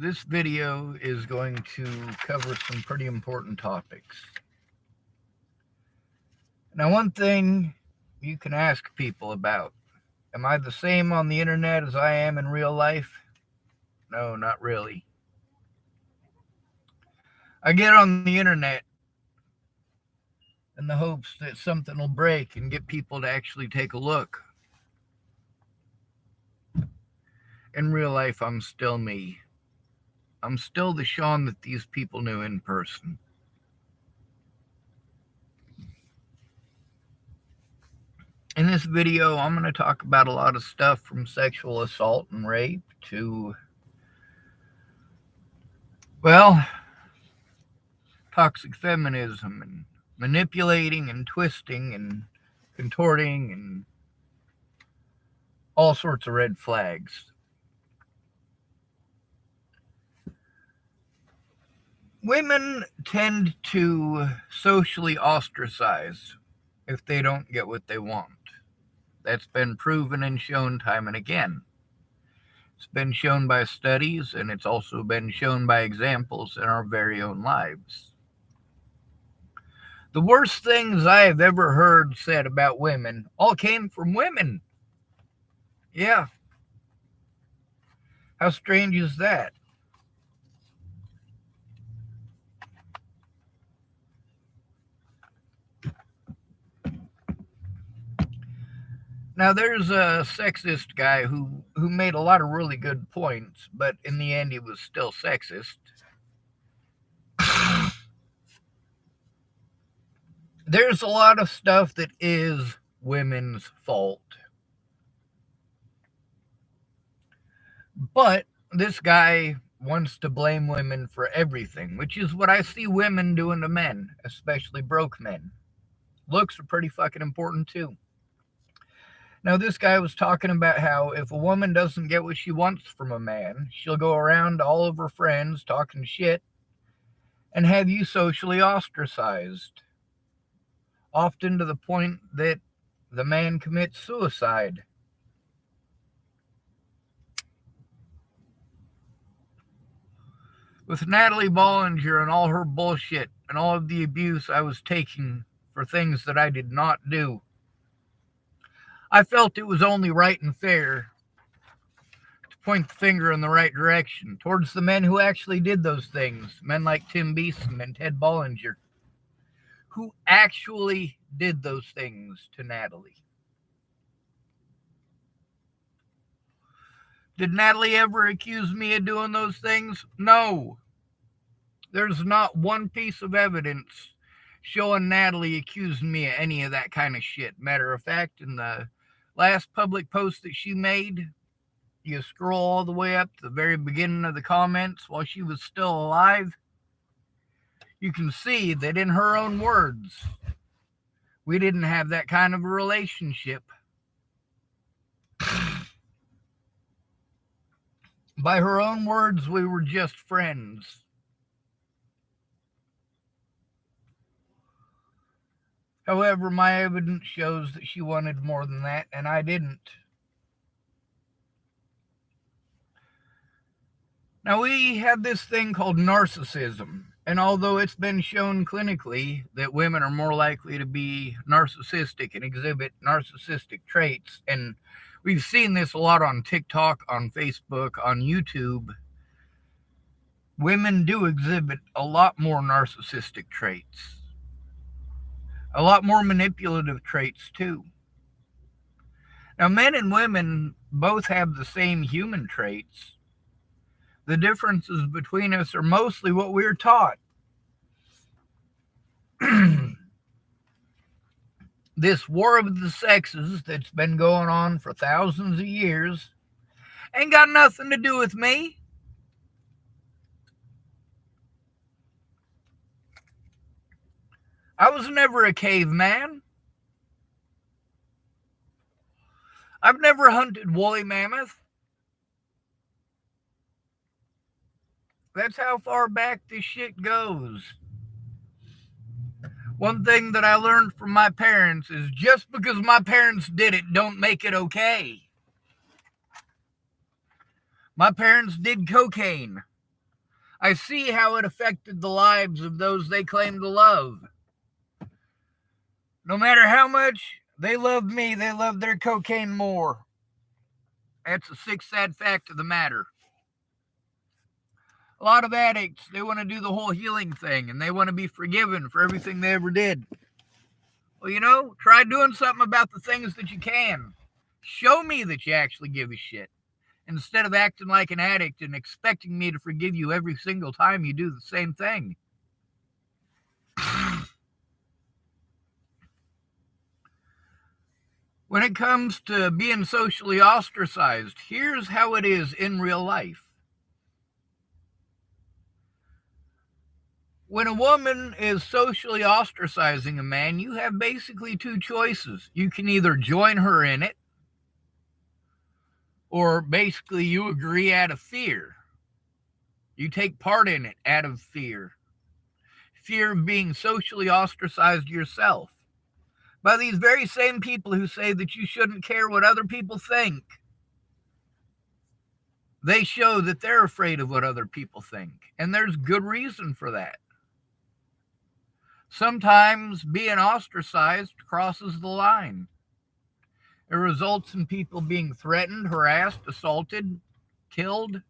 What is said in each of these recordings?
This video is going to cover some pretty important topics. Now, one thing you can ask people about, am I the same on the internet as I am in real life? No, not really. I get on the internet in the hopes that something will break and get people to actually take a look. In real life, I'm still me. I'm still the Sean that these people knew in person. In this video, I'm going to talk about a lot of stuff from sexual assault and rape to, toxic feminism and manipulating and twisting and contorting and all sorts of red flags. Women tend to socially ostracize if they don't get what they want. That's been proven and shown time and again. It's been shown by studies, and it's also been shown by examples in our very own lives. The worst things I have ever heard said about women all came from women. Yeah. How strange is that? Now, there's a sexist guy who made a lot of really good points, but in the end, he was still sexist. There's a lot of stuff that is women's fault. But this guy wants to blame women for everything, which is what I see women doing to men, especially broke men. Looks are pretty fucking important too. Now, this guy was talking about how if a woman doesn't get what she wants from a man, she'll go around to all of her friends talking shit and have you socially ostracized, often to the point that the man commits suicide. With Natalie Bollinger and all her bullshit and all of the abuse I was taking for things that I did not do, I felt it was only right and fair to point the finger in the right direction towards the men who actually did those things, men like Tim Beeson and Ted Bollinger, who actually did those things to Natalie. Did Natalie ever accuse me of doing those things? No. There's not one piece of evidence showing Natalie accusing me of any of that kind of shit. Matter of fact, in the last public post that she made, you scroll all the way up to the very beginning of the comments while she was still alive, you can see that in her own words, we didn't have that kind of a relationship. By her own words, we were just friends. However, my evidence shows that she wanted more than that, and I didn't. Now, we have this thing called narcissism, and although it's been shown clinically that women are more likely to be narcissistic and exhibit narcissistic traits, and we've seen this a lot on TikTok, on Facebook, on YouTube, women do exhibit a lot more narcissistic traits. A lot more manipulative traits, too. Now, men and women both have the same human traits. The differences between us are mostly what we're taught. This war of the sexes that's been going on for thousands of years ain't got nothing to do with me. I was never a caveman. I've never hunted woolly mammoth. That's how far back this shit goes. One thing that I learned from my parents is just because my parents did it, don't make it okay. My parents did cocaine. I see how it affected the lives of those they claim to love. No matter how much they love me, they love their cocaine more. That's a sick, sad fact of the matter. A lot of addicts, they want to do the whole healing thing and they want to be forgiven for everything they ever did. Well, try doing something about the things that you can. Show me that you actually give a shit, instead of acting like an addict and expecting me to forgive you every single time you do the same thing. When it comes to being socially ostracized, here's how it is in real life. When a woman is socially ostracizing a man, you have basically two choices. You can either join her in it, or basically you agree out of fear. You take part in it out of fear. Fear of being socially ostracized yourself by these very same people who say that you shouldn't care what other people think. They show that they're afraid of what other people think, and there's good reason for that. Sometimes being ostracized crosses the line. It results in people being threatened, harassed, assaulted, killed.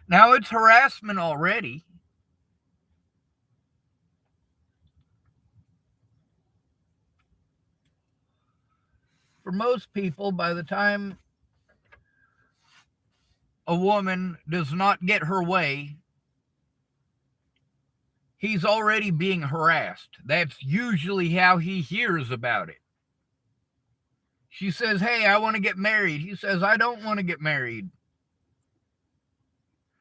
Now it's harassment already. For most people, by the time a woman does not get her way, he's already being harassed. That's usually how he hears about it. She says, hey, I want to get married. He says, I don't want to get married.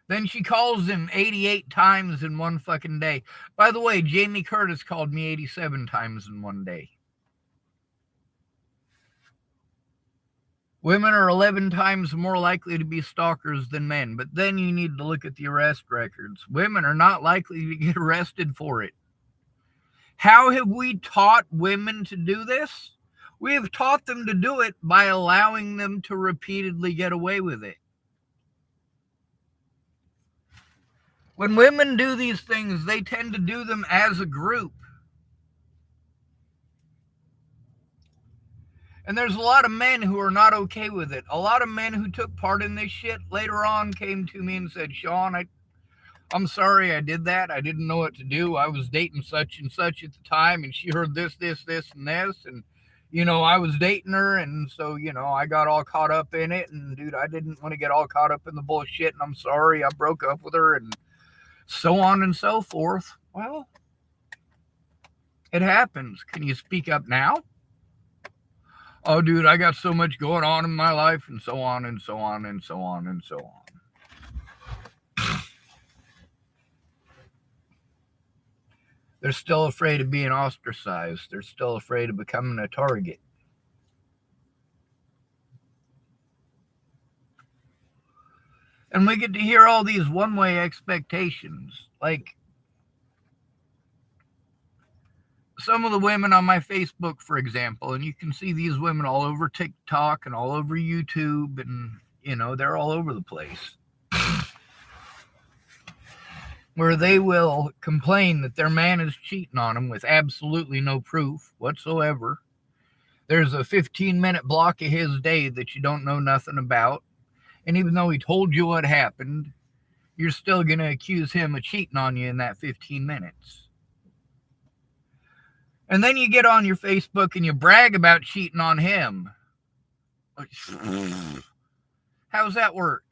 Then she calls him 88 times in one fucking day. By the way, Jamie Curtis called me 87 times in one day. Women are 11 times more likely to be stalkers than men, but then you need to look at the arrest records. Women are not likely to get arrested for it. How have we taught women to do this? We have taught them to do it by allowing them to repeatedly get away with it. When women do these things, they tend to do them as a group. And there's a lot of men who are not okay with it. A lot of men who took part in this shit later on came to me and said, Sean, I'm sorry I did that. I didn't know what to do. I was dating such and such at the time, and she heard this, and this. And, I was dating her, and so, I got all caught up in it. And, dude, I didn't want to get all caught up in the bullshit, and I'm sorry I broke up with her, and so on and so forth. Well, it happens. Can you speak up now? Oh, dude, I got so much going on in my life, and so on and so on and so on and so on. They're still afraid of being ostracized. They're still afraid of becoming a target. And we get to hear all these one-way expectations. Like, some of the women on my Facebook, for example, and you can see these women all over TikTok and all over YouTube, and, they're all over the place, where they will complain that their man is cheating on them with absolutely no proof whatsoever. There's a 15-minute block of his day that you don't know nothing about, and even though he told you what happened, you're still going to accuse him of cheating on you in that 15 minutes. And then you get on your Facebook and you brag about cheating on him. How's that work?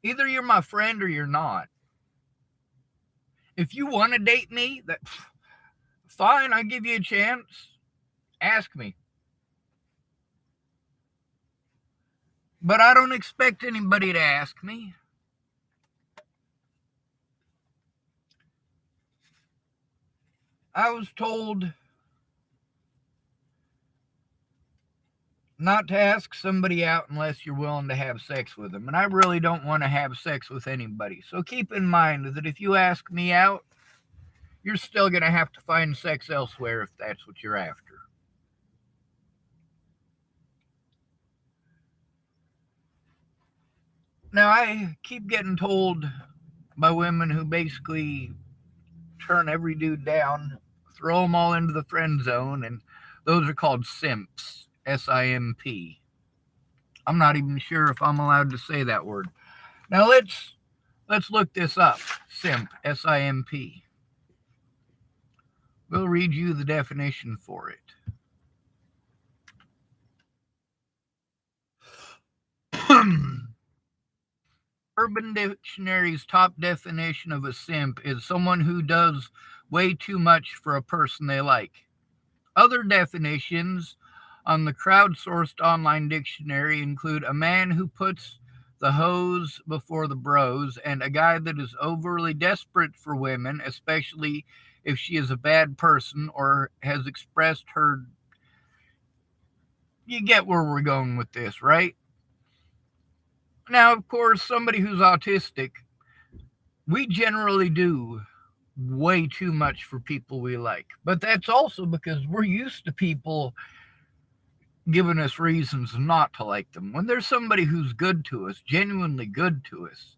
Either you're my friend or you're not. If you want to date me, fine, I'll give you a chance. Ask me. But I don't expect anybody to ask me. I was told not to ask somebody out unless you're willing to have sex with them. And I really don't want to have sex with anybody. So keep in mind that if you ask me out, you're still going to have to find sex elsewhere if that's what you're after. Now, I keep getting told by women who basically turn every dude down, throw them all into the friend zone, and those are called simps. SIMP. I'm not even sure if I'm allowed to say that word. Now let's look this up. Simp. SIMP. We'll read you the definition for it. Urban Dictionary's top definition of a simp is someone who does way too much for a person they like. Other definitions on the crowdsourced online dictionary include a man who puts the hoes before the bros and a guy that is overly desperate for women, especially if she is a bad person or has expressed her. You get where we're going with this, right? Now, of course, somebody who's autistic, we generally do way too much for people we like. But that's also because we're used to people giving us reasons not to like them. When there's somebody who's good to us, genuinely good to us,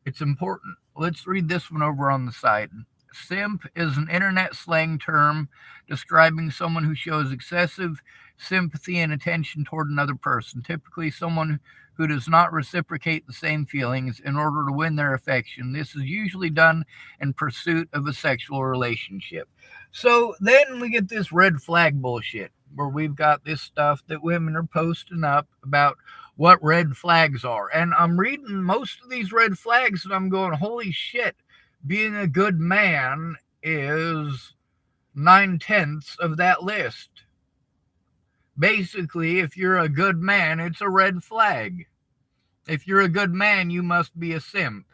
it's important. Let's read this one over on the side. Simp is an internet slang term describing someone who shows excessive sympathy and attention toward another person, typically someone who does not reciprocate the same feelings in order to win their affection. This is usually done in pursuit of a sexual relationship. So then we get this red flag bullshit where we've got this stuff that women are posting up about what red flags are. And I'm reading most of these red flags and I'm going, holy shit, being a good man is 9/10 of that list. Basically, if you're a good man, it's a red flag. If you're a good man, you must be a simp.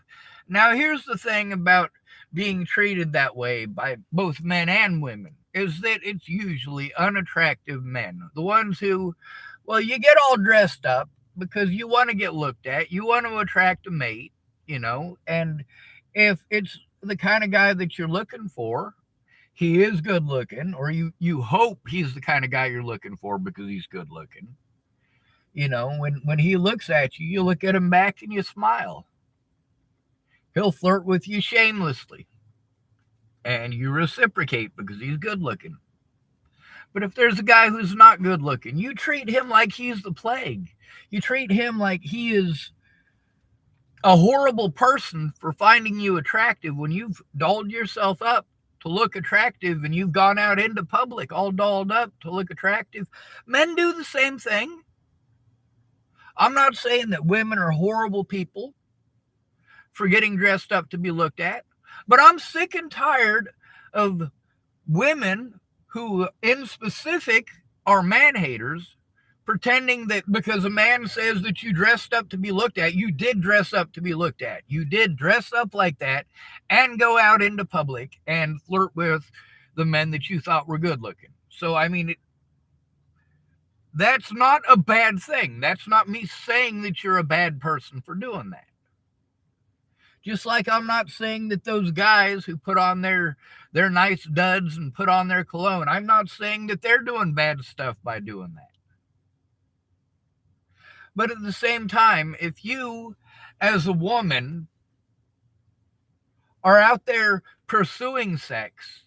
Now, here's the thing about being treated that way by both men and women is that it's usually unattractive men. The ones who, well, you get all dressed up because you want to get looked at, you want to attract a mate, and if it's the kind of guy that you're looking for, he is good looking, or you hope he's the kind of guy you're looking for because he's good looking. When he looks at you, you look at him back and you smile. He'll flirt with you shamelessly, and you reciprocate because he's good looking. But if there's a guy who's not good looking, you treat him like he's the plague. You treat him like he is a horrible person for finding you attractive when you've dolled yourself up to look attractive and you've gone out into public all dolled up to look attractive. Men do the same thing. I'm not saying that women are horrible people for getting dressed up to be looked at, but I'm sick and tired of women who, in specific, are man haters, pretending that because a man says that you dressed up to be looked at, you did dress up to be looked at. You did dress up like that and go out into public and flirt with the men that you thought were good looking. So, I mean, that's not a bad thing. That's not me saying that you're a bad person for doing that. Just like I'm not saying that those guys who put on their nice duds and put on their cologne, I'm not saying that they're doing bad stuff by doing that. But at the same time, if you, as a woman, are out there pursuing sex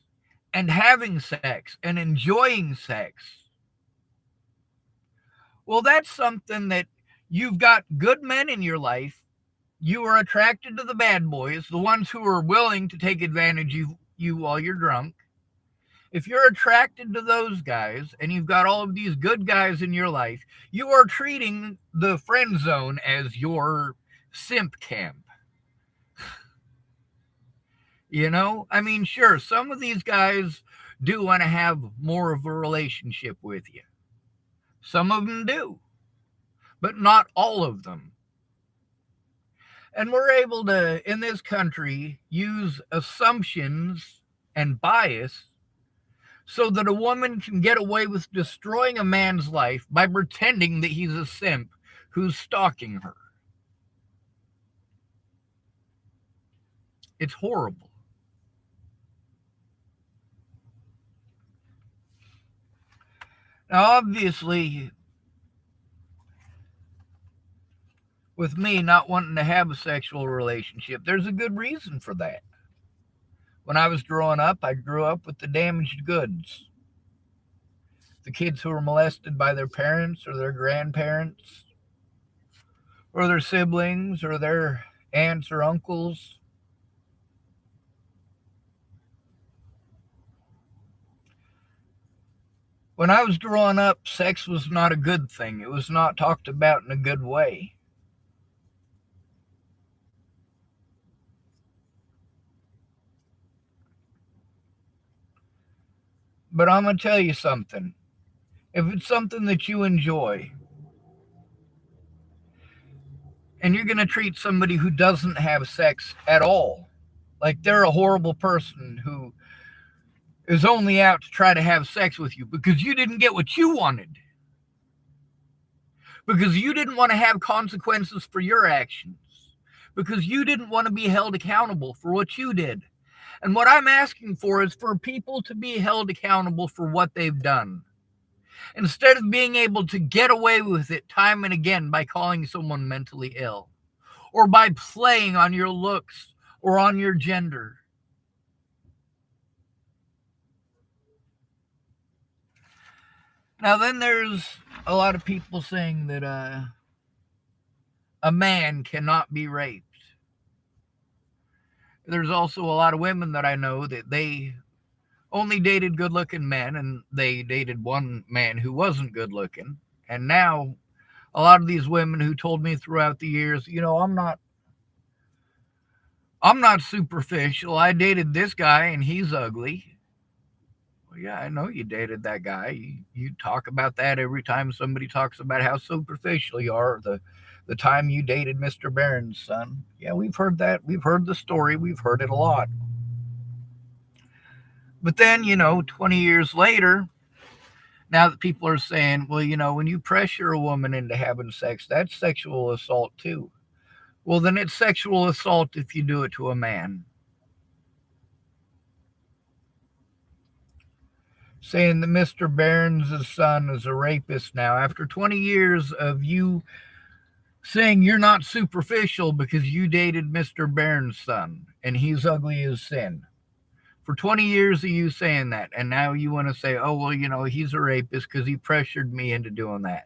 and having sex and enjoying sex, well, that's something that you've got good men in your life. You are attracted to the bad boys, the ones who are willing to take advantage of you while you're drunk. If you're attracted to those guys and you've got all of these good guys in your life, you are treating the friend zone as your simp camp. I mean, sure, some of these guys do want to have more of a relationship with you. Some of them do, but not all of them. And we're able to, in this country, use assumptions and bias so that a woman can get away with destroying a man's life by pretending that he's a simp who's stalking her. It's horrible. Now, obviously, with me not wanting to have a sexual relationship. There's a good reason for that. When I was growing up, I grew up with the damaged goods. The kids who were molested by their parents or their grandparents or their siblings or their aunts or uncles. When I was growing up, sex was not a good thing. It was not talked about in a good way. But I'm going to tell you something. If it's something that you enjoy, and you're going to treat somebody who doesn't have sex at all like they're a horrible person who is only out to try to have sex with you because you didn't get what you wanted, because you didn't want to have consequences for your actions, because you didn't want to be held accountable for what you did. And what I'm asking for is for people to be held accountable for what they've done, instead of being able to get away with it time and again by calling someone mentally ill, or by playing on your looks or on your gender. Now then, there's a lot of people saying that a man cannot be raped. There's also a lot of women that I know that they only dated good-looking men, and they dated one man who wasn't good-looking. And now a lot of these women who told me throughout the years, I'm not superficial. I dated this guy and he's ugly. Well, yeah, I know you dated that guy. You talk about that every time somebody talks about how superficial you are. The time you dated Mr. Barron's son. Yeah, we've heard that. We've heard the story. We've heard it a lot. But then, 20 years later, now that people are saying, well, when you pressure a woman into having sex, that's sexual assault too. Well, then it's sexual assault if you do it to a man. Saying that Mr. Barron's son is a rapist now, after 20 years of you saying you're not superficial because you dated Mr. Barron's son and he's ugly as sin. For 20 years of you saying that, and now you want to say, oh, well, he's a rapist because he pressured me into doing that.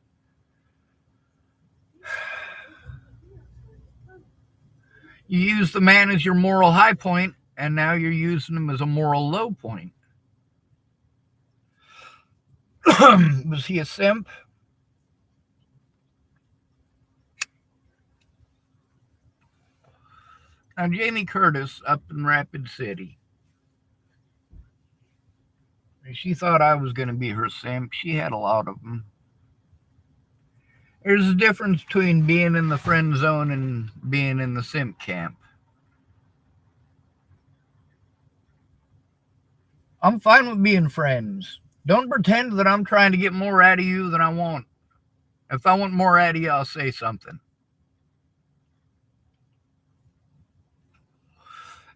You use the man as your moral high point, and now you're using him as a moral low point. Was he a simp? Now, Jamie Curtis up in Rapid City, she thought I was going to be her simp. She had a lot of them. There's a difference between being in the friend zone and being in the simp camp. I'm fine with being friends. Don't pretend that I'm trying to get more out of you than I want. If I want more out of you, I'll say something.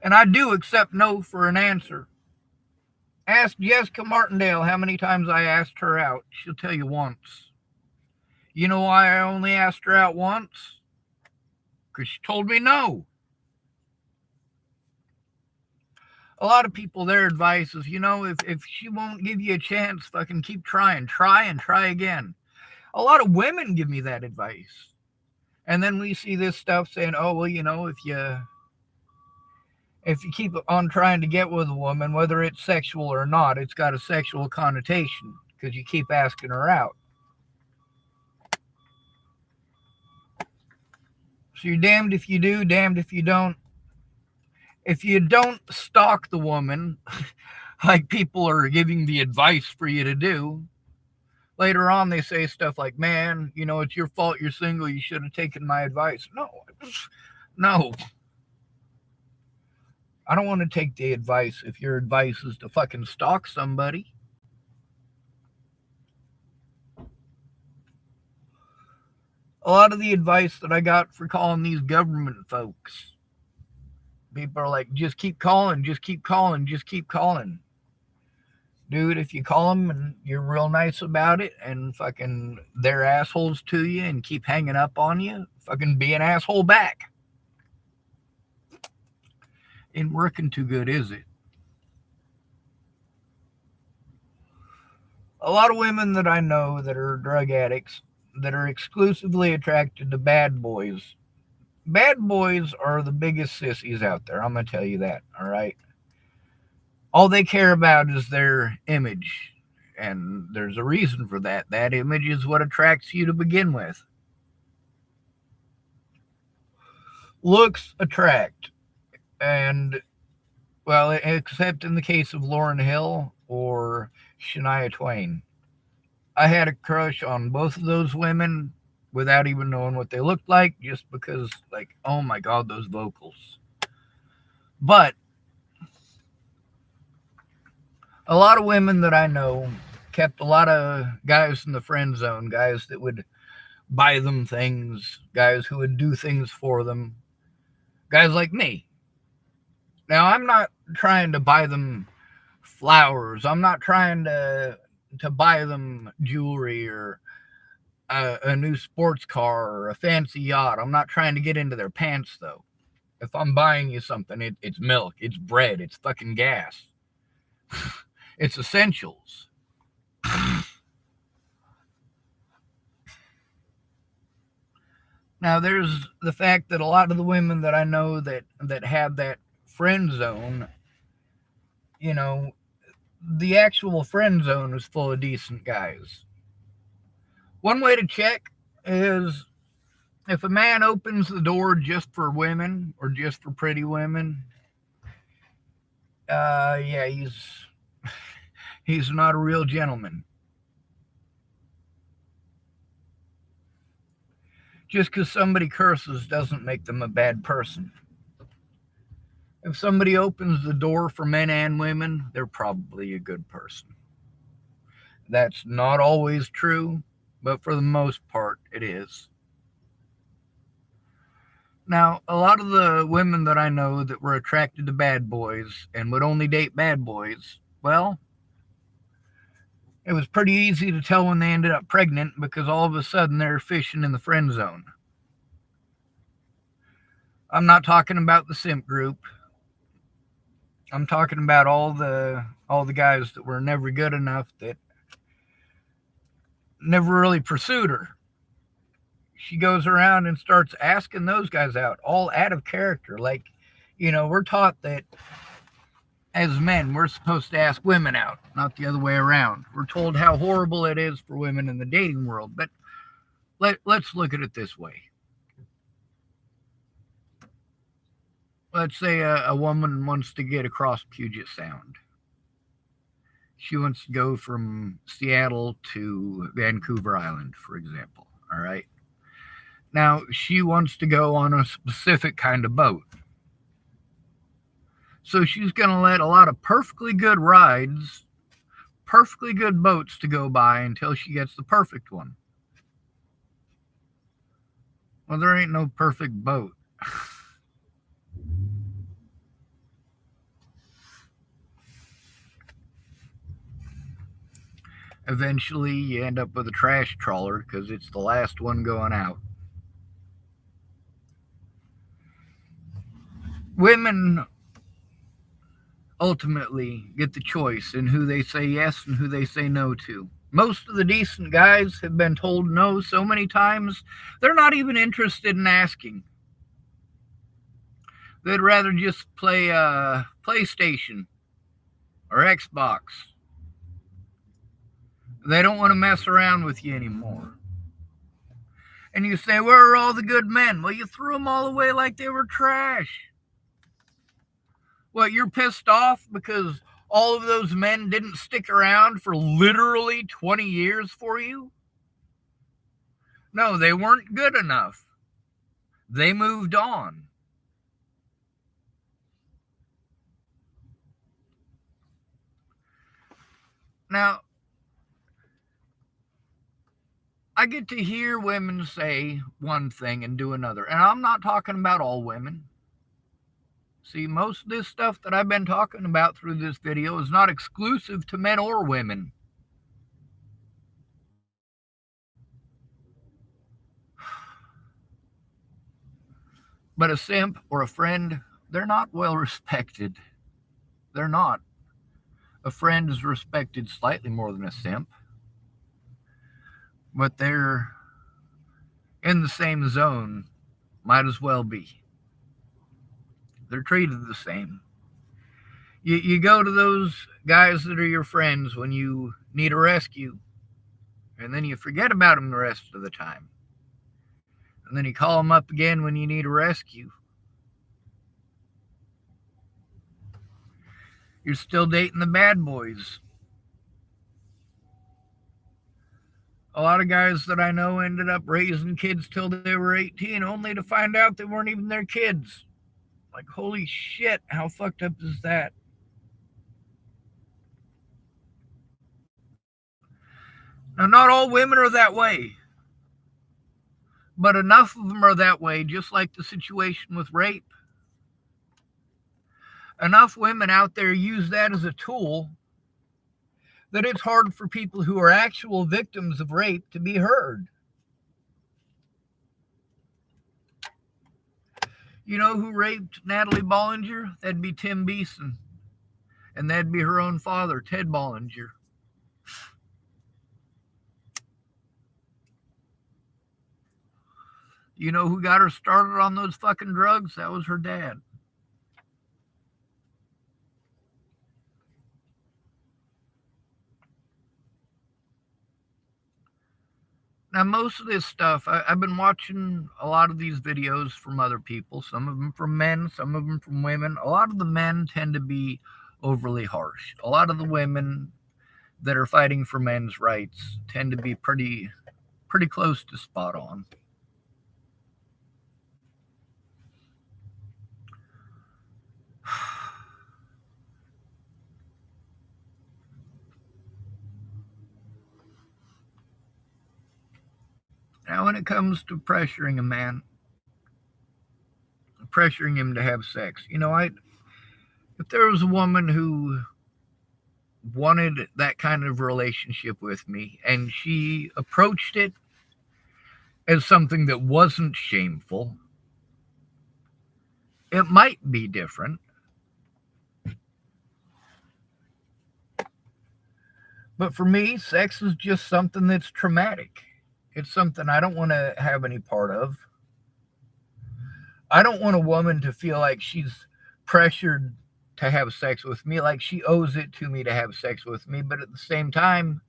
And I do accept no for an answer. Ask Jessica Martindale how many times I asked her out. She'll tell you once. You know why I only asked her out once? Because she told me no. A lot of people, their advice is, if she won't give you a chance, fucking keep trying. Try and try again. A lot of women give me that advice. And then we see this stuff saying, oh, well, if you keep on trying to get with a woman, whether it's sexual or not, it's got a sexual connotation because you keep asking her out. So you're damned if you do, damned if you don't. If you don't stalk the woman, like people are giving the advice for you to do, later on they say stuff like, man, it's your fault you're single. You should have taken my advice. No. I don't want to take the advice if your advice is to fucking stalk somebody. A lot of the advice that I got for calling these government folks, people are like, just keep calling, just keep calling, just keep calling. Dude, if you call them and you're real nice about it and fucking they're assholes to you and keep hanging up on you, fucking be an asshole back. Ain't working too good, is it? A lot of women that I know that are drug addicts that are exclusively attracted to bad boys. Bad boys are the biggest sissies out there. I'm going to tell you that, all right? All they care about is their image. And there's a reason for that. That image is what attracts you to begin with. Looks attract. And, well, except in the case of Lauryn Hill or Shania Twain. I had a crush on both of those women without even knowing what they looked like, just because, like, oh my God, those vocals. But a lot of women that I know kept a lot of guys in the friend zone, guys that would buy them things, guys who would do things for them, guys like me. Now, I'm not trying to buy them flowers. I'm not trying to buy them jewelry or a new sports car or a fancy yacht. I'm not trying to get into their pants, though. If I'm buying you something, it's milk, it's bread, it's fucking gas. It's essentials. Now, there's the fact that a lot of the women that I know that have that friend zone, you know, the actual friend zone is full of decent guys. One way to check is if a man opens the door just for women or just for pretty women, yeah, he's not a real gentleman. Just because somebody curses doesn't make them a bad person. If somebody opens the door for men and women, they're probably a good person. That's not always true, but for the most part, it is. Now, a lot of the women that I know that were attracted to bad boys and would only date bad boys, well, it was pretty easy to tell when they ended up pregnant because all of a sudden they're fishing in the friend zone. I'm not talking about the simp group. I'm talking about all the guys that were never good enough, that never really pursued her. She goes around and starts asking those guys out, all out of character. Like, we're taught that as men, we're supposed to ask women out, not the other way around. We're told how horrible it is for women in the dating world, but let's look at it this way. Let's say a woman wants to get across Puget Sound. She wants to go from Seattle to Vancouver Island, for example. All right. Now, she wants to go on a specific kind of boat. So she's going to let a lot of perfectly good rides, perfectly good boats to go by until she gets the perfect one. Well, there ain't no perfect boat. Eventually, you end up with a trash trawler because it's the last one going out. Women ultimately get the choice in who they say yes and who they say no to. Most of the decent guys have been told no so many times, they're not even interested in asking. They'd rather just play PlayStation or Xbox. They don't want to mess around with you anymore. And you say, where are all the good men? Well, you threw them all away like they were trash. What, you're pissed off because all of those men didn't stick around for literally 20 years for you? No, they weren't good enough. They moved on. Now, I get to hear women say one thing and do another. And I'm not talking about all women. See, most of this stuff that I've been talking about through this video is not exclusive to men or women. But a simp or a friend, they're not well respected. They're not. A friend is respected slightly more than a simp, but they're in the same zone. Might as well be. They're treated the same. You go to those guys that are your friends when you need a rescue, and then you forget about them the rest of the time. And then you call them up again when you need a rescue. You're still dating the bad boys. A lot of guys that I know ended up raising kids till they were 18, only to find out they weren't even their kids. Like, holy shit, how fucked up is that? Now, not all women are that way, but enough of them are that way, just like the situation with rape. Enough women out there use that as a tool that it's hard for people who are actual victims of rape to be heard. You know who raped Natalie Bollinger? That'd be Tim Beeson. And that'd be her own father, Ted Bollinger. You know who got her started on those fucking drugs? That was her dad. Now, most of this stuff, I've been watching a lot of these videos from other people, some of them from men, some of them from women. A lot of the men tend to be overly harsh. A lot of the women that are fighting for men's rights tend to be pretty close to spot on. Now, when it comes to pressuring a man, pressuring him to have sex, if there was a woman who wanted that kind of relationship with me and she approached it as something that wasn't shameful, it might be different. But for me, sex is just something that's traumatic. It's something I don't want to have any part of. I don't want a woman to feel like she's pressured to have sex with me, like she owes it to me to have sex with me. But at the same time,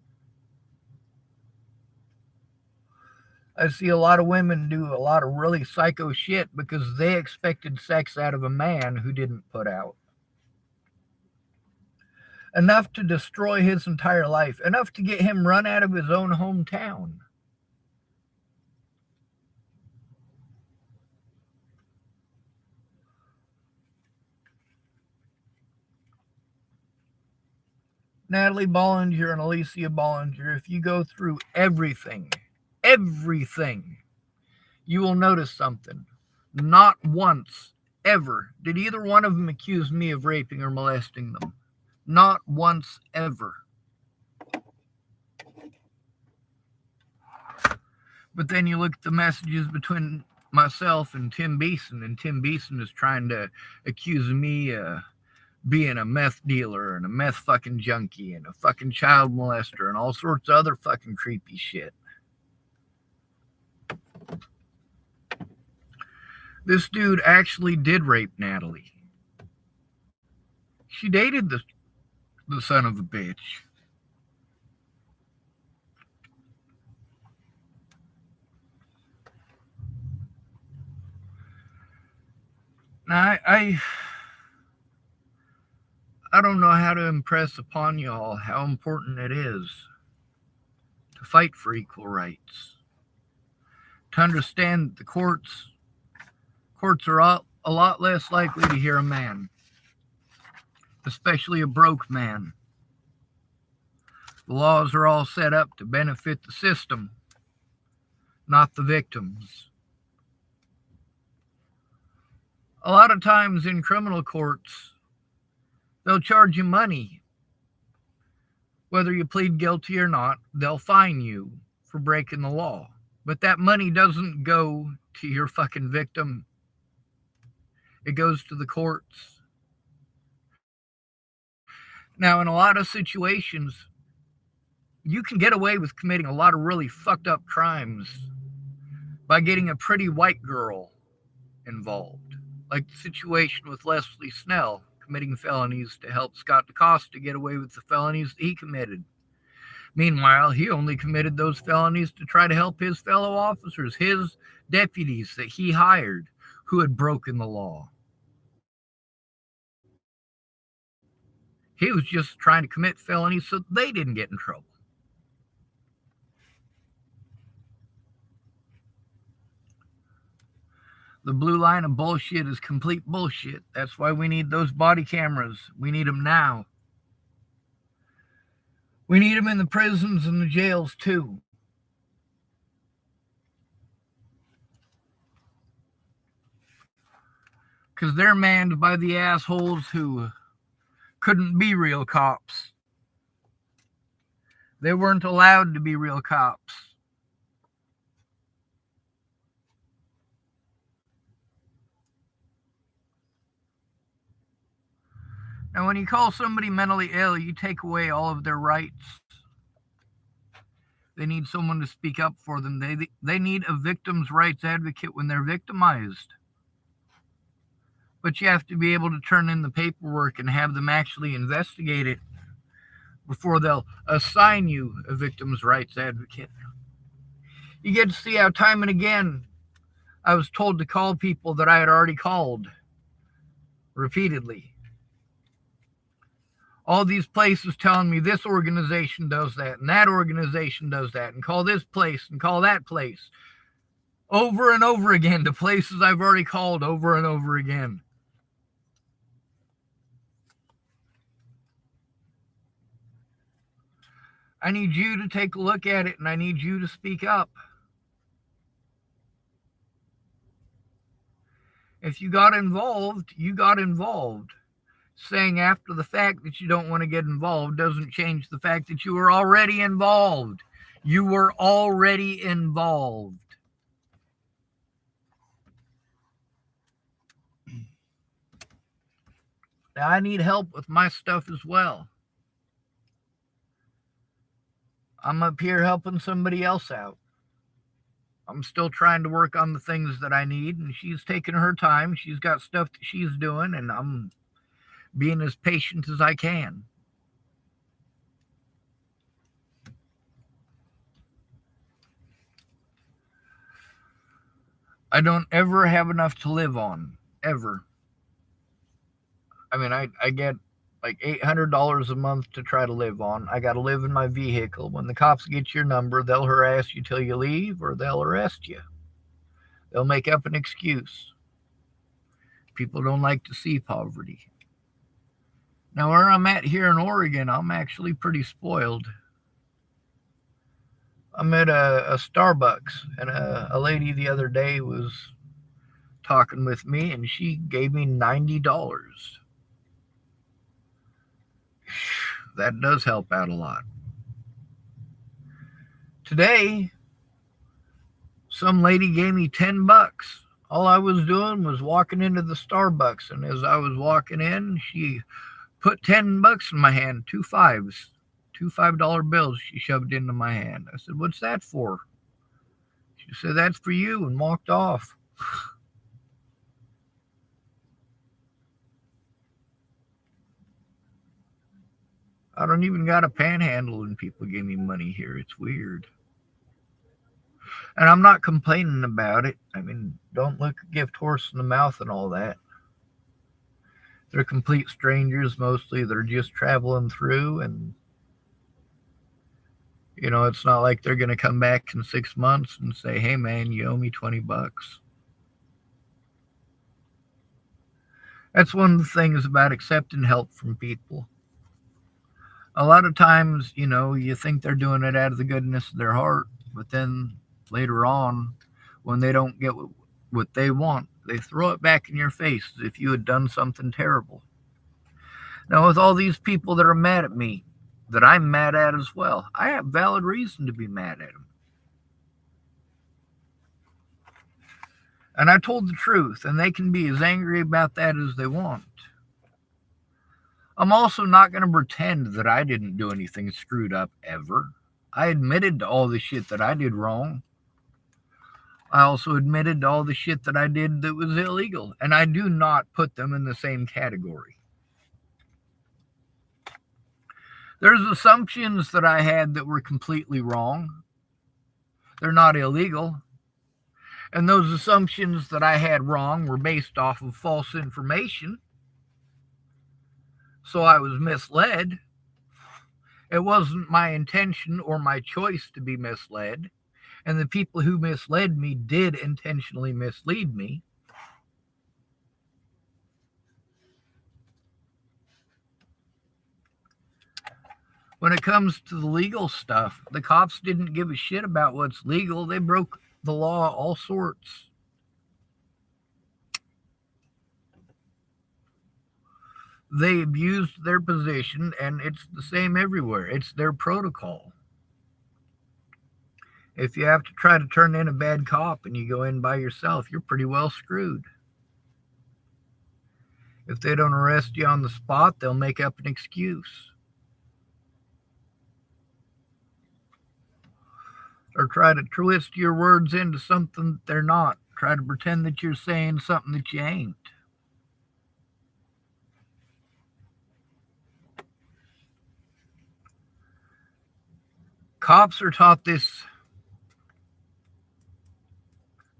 I see a lot of women do a lot of really psycho shit because they expected sex out of a man who didn't put out. Enough to destroy his entire life. Enough to get him run out of his own hometown. Natalie Bollinger and Alicia Bollinger, if you go through everything, you will notice something. Not once, ever, did either one of them accuse me of raping or molesting them. Not once, ever. But then you look at the messages between myself and Tim Beeson is trying to accuse me of being a meth dealer and a meth fucking junkie and a fucking child molester and all sorts of other fucking creepy shit. This dude actually did rape Natalie. She dated the son of a bitch. Now, I don't know how to impress upon y'all how important it is to fight for equal rights. To understand that the courts are a lot less likely to hear a man, especially a broke man. The laws are all set up to benefit the system, not the victims. A lot of times in criminal courts, they'll charge you money. Whether you plead guilty or not, they'll fine you for breaking the law. But that money doesn't go to your fucking victim. It goes to the courts. Now, in a lot of situations, you can get away with committing a lot of really fucked up crimes by getting a pretty white girl involved. Like the situation with Leslie Snell committing felonies to help Scott DeCosta get away with the felonies that he committed. Meanwhile, he only committed those felonies to try to help his fellow officers, his deputies that he hired who had broken the law. He was just trying to commit felonies so they didn't get in trouble. The blue line of bullshit is complete bullshit. That's why we need those body cameras. We need them now. We need them in the prisons and the jails too. Because they're manned by the assholes who couldn't be real cops. They weren't allowed to be real cops. Now, when you call somebody mentally ill, you take away all of their rights. They need someone to speak up for them. They need a victim's rights advocate when they're victimized. But you have to be able to turn in the paperwork and have them actually investigate it before they'll assign you a victim's rights advocate. You get to see how time and again I was told to call people that I had already called repeatedly. All these places telling me this organization does that and that organization does that, and call this place and call that place over and over again to places I've already called over and over again. I need you to take a look at it, and I need you to speak up. If you got involved, you got involved. Saying after the fact that you don't want to get involved doesn't change the fact that you were already involved. You were already involved. Now, I need help with my stuff as well. I'm up here helping somebody else out. I'm still trying to work on the things that I need, and she's taking her time. She's got stuff that she's doing, and I'm being as patient as I can. I don't ever have enough to live on, ever. I mean, I get like $800 a month to try to live on. I got to live in my vehicle. When the cops get your number, they'll harass you till you leave, or they'll arrest you. They'll make up an excuse. People don't like to see poverty. Now, where I'm at here in Oregon, I'm actually pretty spoiled. I'm at a Starbucks, and a lady the other day was talking with me, and she gave me $90. That does help out a lot. Today, some lady gave me $10. All I was doing was walking into the Starbucks, and as I was walking in, she put $10 in my hand, two $5 bills she shoved into my hand. I said, "What's that for?" She said, "That's for you," and walked off. I don't even got a panhandle and people give me money here. It's weird. And I'm not complaining about it. I mean, don't look a gift horse in the mouth and all that. They're complete strangers mostly. They're just traveling through, and you know, it's not like they're going to come back in 6 months and say, "Hey man, you owe me $20. That's one of the things about accepting help from people. A lot of times, you know, you think they're doing it out of the goodness of their heart, but then later on, when they don't get what they want, They throw it back in your face as if you had done something terrible. Now, with all these people that are mad at me, that I'm mad at as well, I have valid reason to be mad at them. And I told the truth, and they can be as angry about that as they want. I'm also not going to pretend that I didn't do anything screwed up ever. I admitted to all the shit that I did wrong. I also admitted to all the shit that I did that was illegal, and I do not put them in the same category. There's assumptions that I had that were completely wrong. They're not illegal. And those assumptions that I had wrong were based off of false information. So I was misled. It wasn't my intention or my choice to be misled. And the people who misled me did intentionally mislead me. When it comes to the legal stuff, the cops didn't give a shit about what's legal. They broke the law all sorts. They abused their position, and it's the same everywhere. It's their protocol. If you have to try to turn in a bad cop and you go in by yourself, you're pretty well screwed. If they don't arrest you on the spot, they'll make up an excuse. Or try to twist your words into something that they're not. Try to pretend that you're saying something that you ain't. Cops are taught this.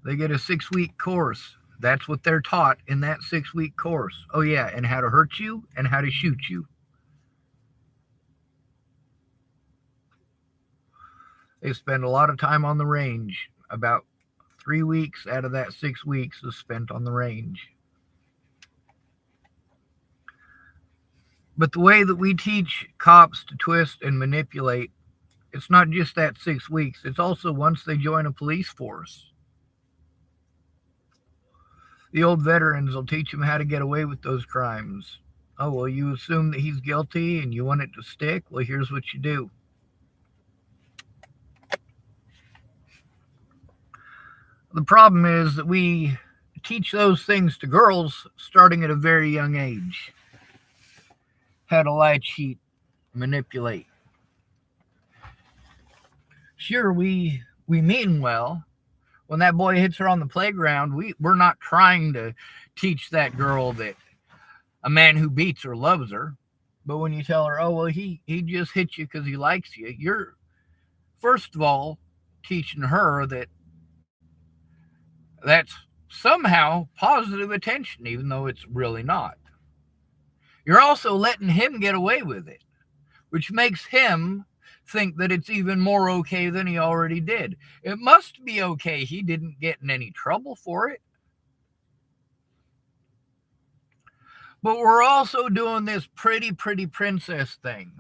They get a 6-week course. That's what they're taught in that 6-week course. Oh, yeah, and how to hurt you and how to shoot you. They spend a lot of time on the range. About 3 weeks out of that 6 weeks is spent on the range. But the way that we teach cops to twist and manipulate, it's not just that 6 weeks. It's also once they join a police force. The old veterans will teach them how to get away with those crimes. Oh, well, you assume that he's guilty and you want it to stick? Well, here's what you do. The problem is that we teach those things to girls starting at a very young age. How to lie, cheat, manipulate. Sure, we mean well. When that boy hits her on the playground, we're not trying to teach that girl that a man who beats her loves her. But when you tell her, oh, well, he just hit you because he likes you, you're, first of all, teaching her that that's somehow positive attention, even though it's really not. You're also letting him get away with it, which makes him think that it's even more okay than he already did. It must be okay. He didn't get in any trouble for it. But we're also doing this pretty princess thing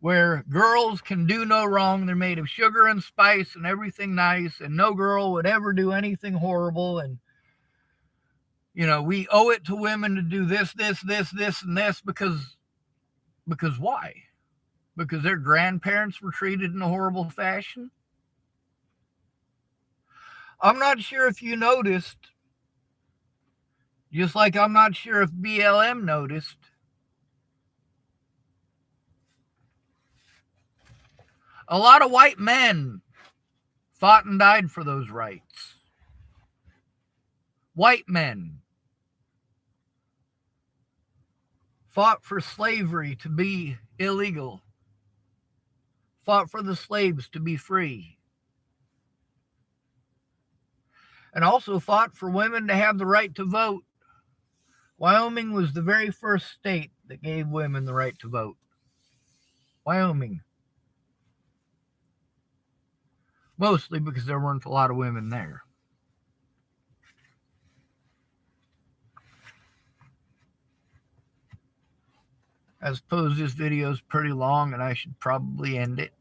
where girls can do no wrong. They're made of sugar and spice and everything nice, and no girl would ever do anything horrible. And, you know, we owe it to women to do this, and this because why? Because their grandparents were treated in a horrible fashion? I'm not sure if you noticed, just like I'm not sure if BLM noticed, a lot of white men fought and died for those rights. White men fought for slavery to be illegal, fought for the slaves to be free, and also fought for women to have the right to vote. Wyoming was the very first state that gave women the right to vote. Wyoming. Mostly because there weren't a lot of women there. I suppose this video is pretty long and I should probably end it.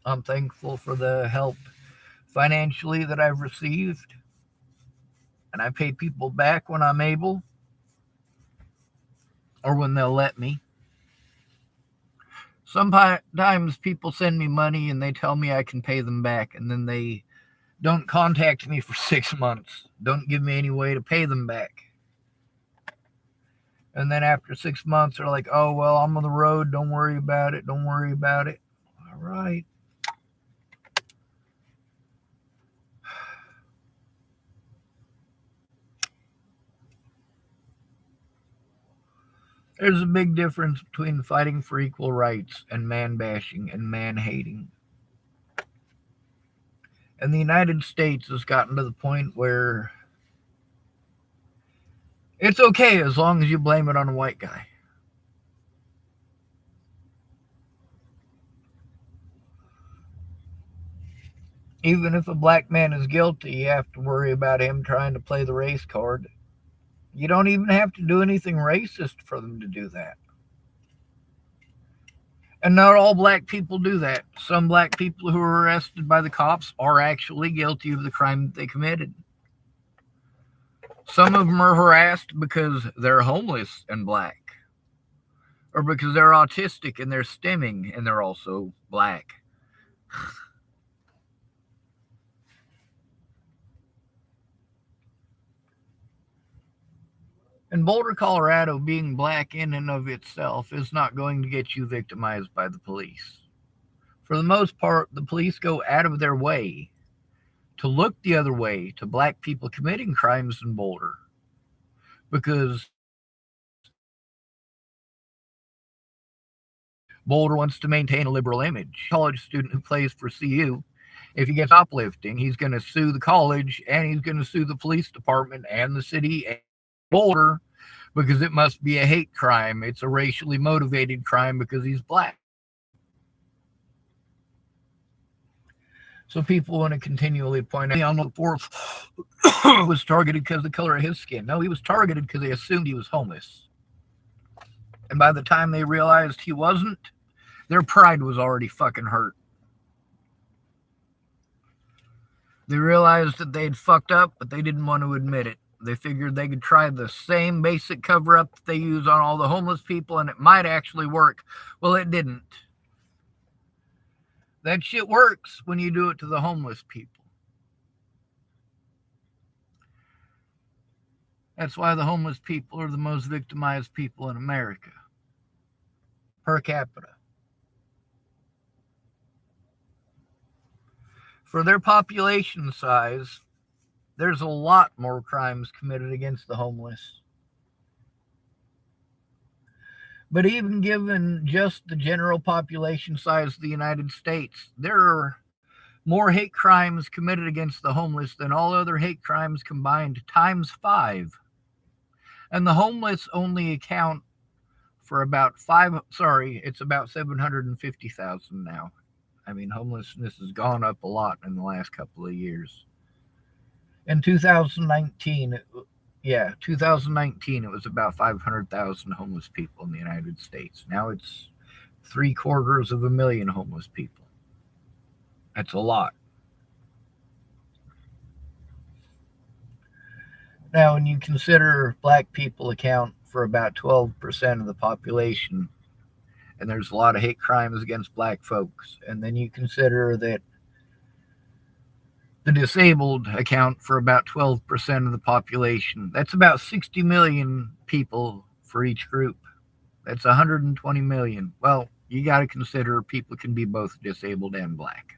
I'm thankful for the help financially that I've received. and I pay people back when I'm able or when they'll let me. Sometimes people send me money and they tell me I can pay them back, and then they don't contact me for 6 months, don't give me any way to pay them back. And then after 6 months, they're like, oh, well, I'm on the road. Don't worry about it. Don't worry about it. All right. There's a big difference between fighting for equal rights and man bashing and man hating. And the United States has gotten to the point where it's okay as long as you blame it on a white guy. Even if a black man is guilty, you have to worry about him trying to play the race card. You don't even have to do anything racist for them to do that. And not all black people do that. Some black people who are arrested by the cops are actually guilty of the crime that they committed. Some of them are harassed because they're homeless and black, or because they're autistic and they're stimming and they're also black. In Boulder, Colorado, being black in and of itself is not going to get you victimized by the police. For the most part, the police go out of their way to look the other way to black people committing crimes in Boulder, because Boulder wants to maintain a liberal image. A college student who plays for CU, if he gets shoplifting, he's going to sue the college and he's going to sue the police department and the city and Boulder, because it must be a hate crime. It's a racially motivated crime because he's black. So people want to continually point out, the fourth was targeted because of the color of his skin. No, he was targeted because they assumed he was homeless. And by the time they realized he wasn't, their pride was already fucking hurt. They realized that they'd fucked up, but they didn't want to admit it. They figured they could try the same basic cover-up that they use on all the homeless people, and it might actually work. Well, it didn't. That shit works when you do it to the homeless people. That's why the homeless people are the most victimized people in America, per capita. For their population size, there's a lot more crimes committed against the homeless. But even given just the general population size of the United States, there are more hate crimes committed against the homeless than all other hate crimes combined times 5. And the homeless only account for about it's about 750,000 now. I mean, homelessness has gone up a lot in the last couple of years. In 2019, it was about 500,000 homeless people in the United States. Now it's 750,000 homeless people. That's a lot. Now, when you consider black people account for about 12% of the population, and there's a lot of hate crimes against black folks, and then you consider that the disabled account for about 12% of the population, that's about 60 million people for each group. That's 120 million. Well, you got to consider people can be both disabled and black.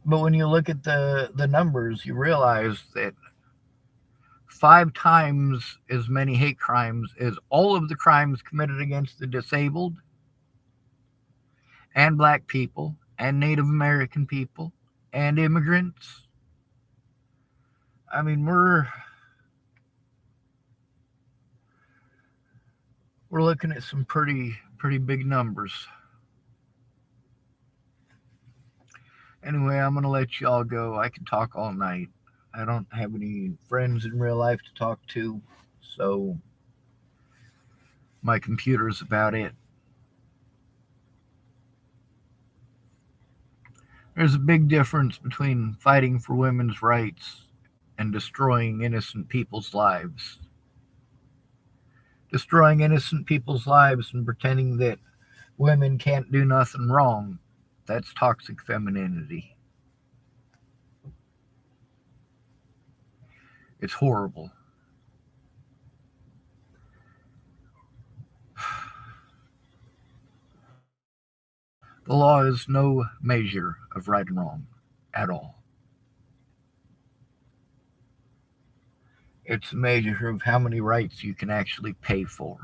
But when you look at the numbers, you realize that 5 times as many hate crimes as all of the crimes committed against the disabled and black people and Native American people and immigrants. I mean, we're looking at some pretty big numbers. Anyway, I'm going to let y'all go. I can talk all night. I don't have any friends in real life to talk to, so my computer's about it. There's a big difference between fighting for women's rights and destroying innocent people's lives. Destroying innocent people's lives and pretending that women can't do nothing wrong, that's toxic femininity. It's horrible. The law is no measure of right and wrong at all. It's a measure of how many rights you can actually pay for.